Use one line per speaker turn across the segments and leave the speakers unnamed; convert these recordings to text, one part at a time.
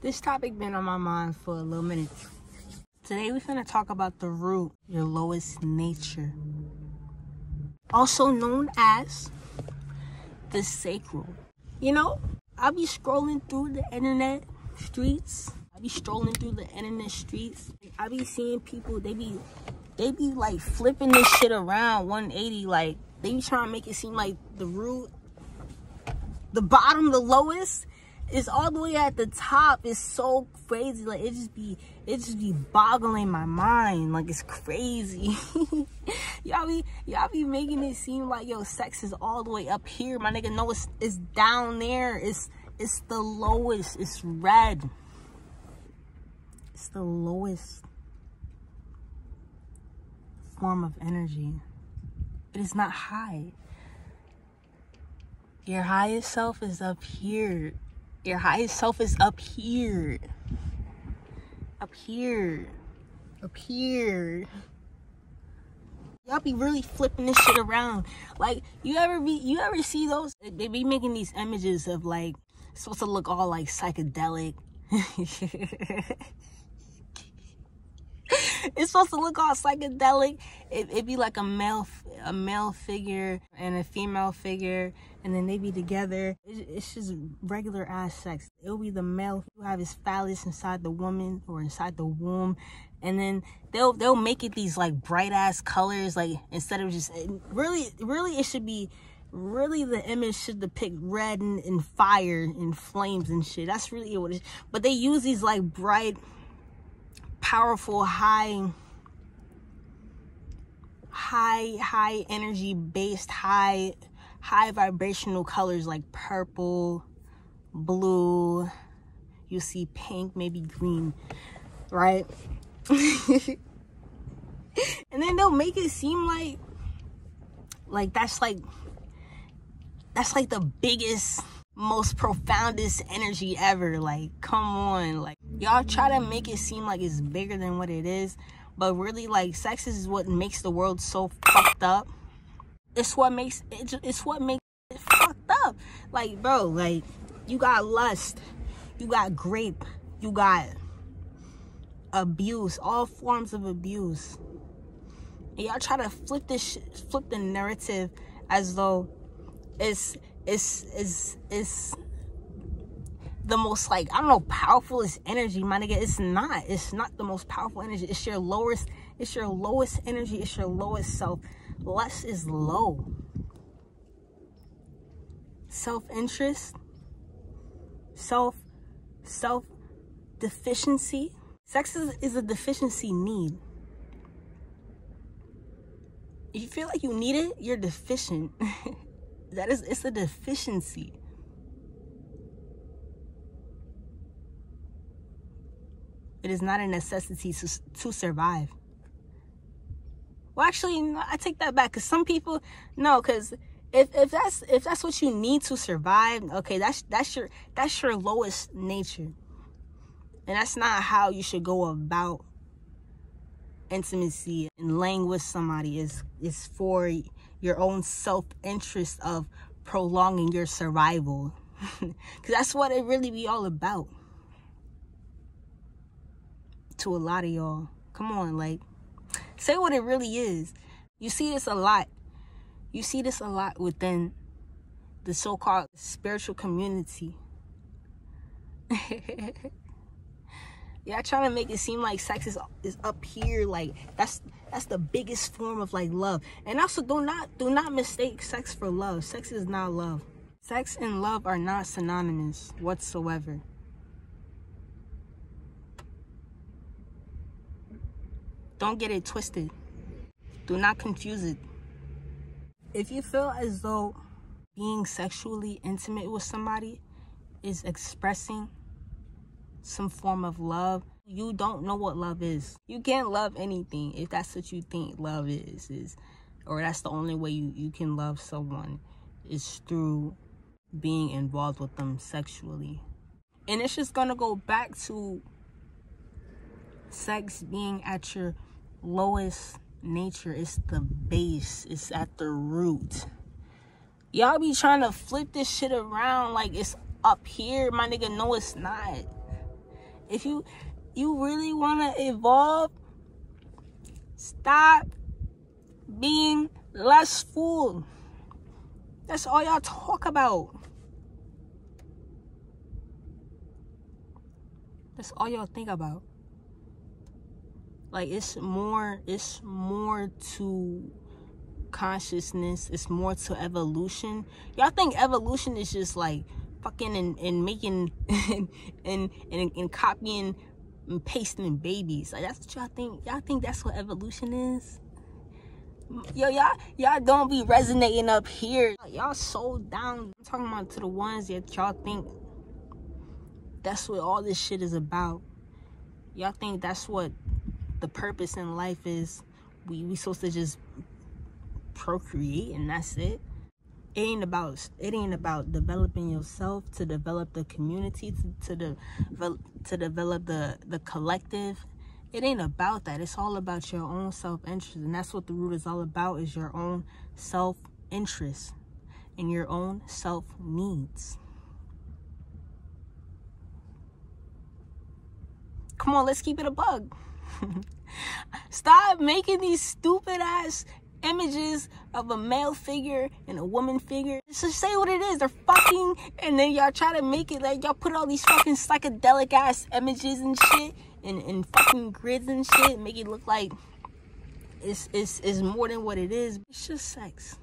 This topic been on my mind for a little minute. Today we're gonna talk about the root, your lowest nature. Also known as the sacral. You know, I'll be scrolling through the internet streets. I be seeing people, they be like flipping this shit around 180. Like, they be trying to make it seem like the root, the bottom, the lowest is all the way at the top. It's so crazy. Like, it just be boggling my mind. Like, it's crazy. y'all be making it seem like, yo, sex is all the way up here. My nigga, no, it's down there. It's the lowest. It's red. It's the lowest form of energy. It is not high. Your highest self is up here. Your highest self is up here. Up here. Up here. Y'all be really flipping this shit around. Like, you ever see those? They be making these images of, like, it's supposed to look all like psychedelic. It's supposed to look all psychedelic. It be like a male figure and a female figure, and then they be together. It's just regular ass sex. It'll be the male who have his phallus inside the woman or inside the womb, and then they'll make it these like bright ass colors. Like, instead of just really it should be. Really, the image should depict red and fire and flames and shit. That's really what it is. But they use these like bright, powerful, high energy based, high vibrational colors like purple, blue. You see pink, maybe green, right? And then they'll make it seem like that's like the biggest, most profoundest energy ever. Like, come on. Like, y'all try to make it seem like it's bigger than what it is, but really, like, sex is what makes the world so fucked up. It's what makes it fucked up. Like, bro, like, you got lust, you got grape, you got abuse, all forms of abuse. And y'all try to flip the narrative as though it's the most, like, I don't know, powerfulest energy, my nigga. It's not the most powerful energy. It's your lowest energy. It's your lowest self. Lust is low. Self-interest, self-deficiency. Sex is a deficiency need. If you feel like you need it, you're deficient. It's a deficiency. It is not a necessity to survive. Well, actually, no, I take that back. Cause some people, no, cause if that's what you need to survive, okay, that's your lowest nature, and that's not how you should go about intimacy and laying with somebody. Is for your own self-interest of prolonging your survival. Because that's what it really be all about to a lot of y'all. Come on, like, say what it really is. You see this a lot within the so-called spiritual community. Yeah, trying to make it seem like sex is up here. Like, that's the biggest form of, like, love. And also, do not mistake sex for love. Sex is not love. Sex and love are not synonymous whatsoever. Don't get it twisted. Do not confuse it. If you feel as though being sexually intimate with somebody is expressing some form of love, you don't know what love is. You can't love anything if that's what you think love is, or that's the only way you can love someone, is through being involved with them sexually. And it's just gonna go back to sex being at your lowest nature. It's the base. It's at the root. Y'all be trying to flip this shit around like it's up here, my nigga. No, it's not. If you really want to evolve, stop being lustful. That's all y'all talk about. That's all y'all think about. Like, it's more to consciousness. It's more to evolution. Y'all think evolution is just like fucking and making and copying and pasting babies. Like, that's what y'all think. Y'all think that's what evolution is? Yo, y'all don't be resonating up here. Y'all so down. I'm talking about to the ones that y'all think that's what all this shit is about. Y'all think that's what the purpose in life is. We supposed to just procreate and that's it. It ain't about developing yourself, to develop the community, to develop the collective. It ain't about that. It's all about your own self-interest. And that's what the root is all about, is your own self-interest and your own self-needs. Come on, let's keep it a bug. Stop making these stupid ass images of a male figure and a woman figure. Just say what it is. They're fucking, and then y'all try to make it like y'all put all these fucking psychedelic ass images and shit and fucking grids and shit, make it look like it's more than what it is. It's just sex.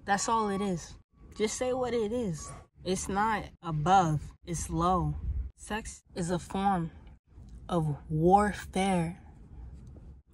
That's all it is. Just say what it is. It's not above, it's low. Sex is a form of warfare.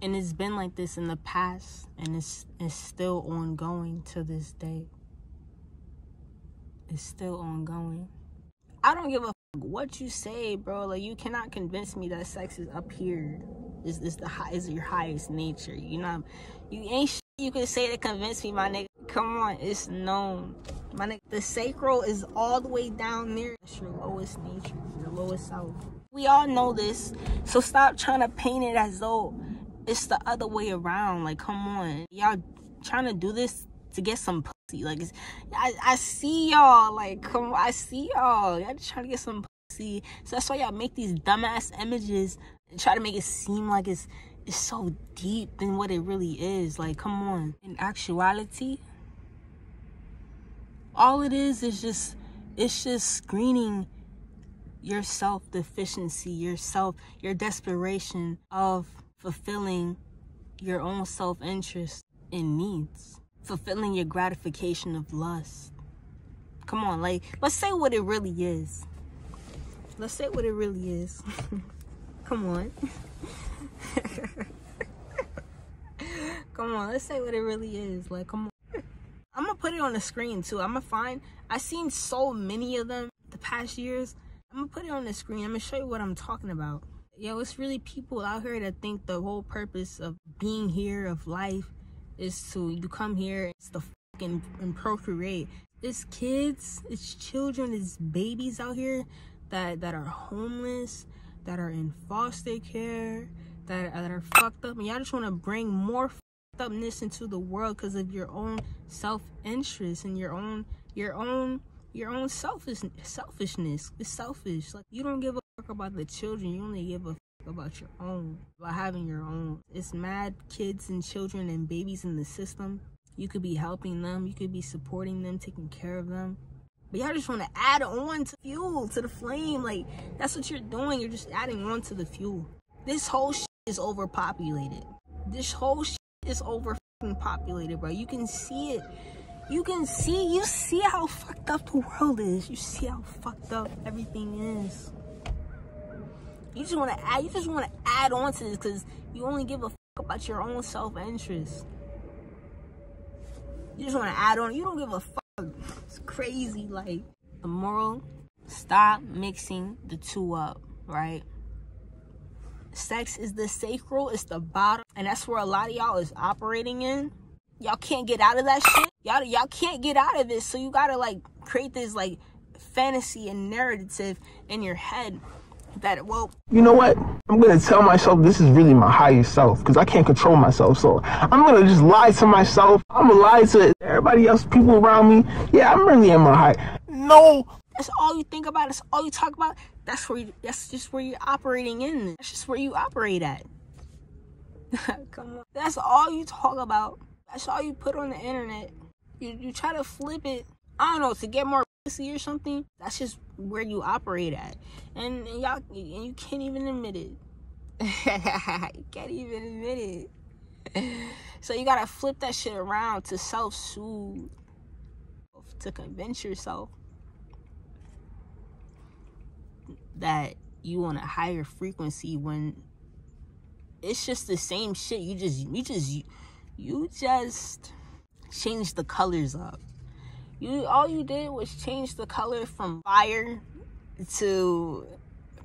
And it's been like this in the past, and it's still ongoing to this day. It's still ongoing. I don't give a fuck what you say, bro. Like, you cannot convince me that sex is up here. Is your highest nature. You ain't shit you can say to convince me, my nigga. Come on, it's known. My nigga, the sacral is all the way down there. That's your lowest nature, your lowest self. We all know this, so stop trying to paint it as though it's the other way around. Like, come on, y'all trying to do this to get some pussy. Like, I see y'all. Like, come on, I see y'all. Y'all just trying to get some pussy. So that's why y'all make these dumbass images and try to make it seem like it's so deep than what it really is. Like, come on. In actuality, all it is it's just screening your self-deficiency, your desperation of fulfilling your own self-interest and needs, fulfilling your gratification of lust. Come on, like, let's say what it really is. Let's say what it really is. Come on. Come on, let's say what it really is. Like, come on. I'm gonna put it on the screen too. I've seen so many of them the past years. I'm gonna put it on the screen. I'm gonna show you what I'm talking about. Yo, it's really people out here that think the whole purpose of being here, of life, is you come here, it's the fucking and procreate. It's kids, it's children, it's babies out here that are homeless, that are in foster care, that are fucked up, and y'all just want to bring more fucked upness into the world because of your own self-interest and your own selfishness. It's selfish. Like, you don't give a fuck about the children. You only give a fuck about your own, about having your own. It's mad kids and children and babies in the system. You could be helping them. You could be supporting them, taking care of them. But y'all just want to add on to fuel, to the flame. Like, that's what you're doing. You're just adding on to the fuel. This whole shit is overpopulated. This whole shit is overpopulated, bro. You can see it. You see how fucked up the world is. You see how fucked up everything is. You just want to add on to this because you only give a fuck about your own self-interest. You just want to add on. You don't give a fuck. It's crazy. Like, the moral, stop mixing the two up, right? Sex is the sacral, it's the bottom, and that's where a lot of y'all is operating in. Y'all can't get out of that shit. Y'all can't get out of it, so you gotta, like, create this, like, fantasy and narrative in your head that, well,
you know what? I'm gonna tell myself this is really my highest self because I can't control myself. So I'm gonna just lie to myself. I'm gonna lie to everybody else, people around me. Yeah, I'm really in my high. No,
That's all you think about. That's all you talk about. That's just where you're operating in. That's just where you operate at. Come on. That's all you talk about. That's all you put on the internet. You try to flip it, I don't know, to get more pussy or something. That's just where you operate at. And you can't even admit it. You can't even admit it. So you gotta flip that shit around to self-soothe, to convince yourself that you on a higher frequency when it's just the same shit. You just changed the colors up. All you did was change the color from fire to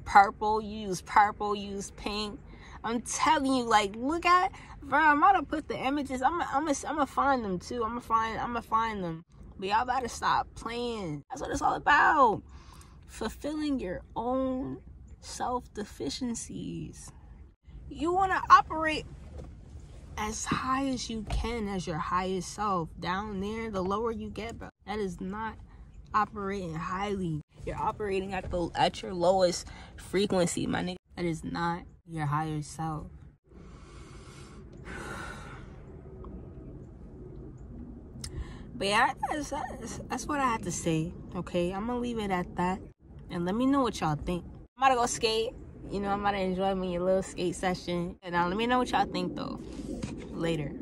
purple. You use purple, you use pink. I'm telling you, like, look at, bro, I'm about to put the images. I'm gonna find them too. I'm gonna find them. But y'all gotta stop playing. That's what it's all about. Fulfilling your own self-deficiencies. You wanna operate as high as you can as your highest self. Down there, the lower you get, bro, that is not operating highly. You're operating at your lowest frequency, my nigga. That is not your higher self. But yeah, that's what I have to say. Okay, I'm gonna leave it at that, and let me know what y'all think. I'm about to go skate. You know, I'm about to enjoy my little skate session. And now let me know what y'all think though. Later.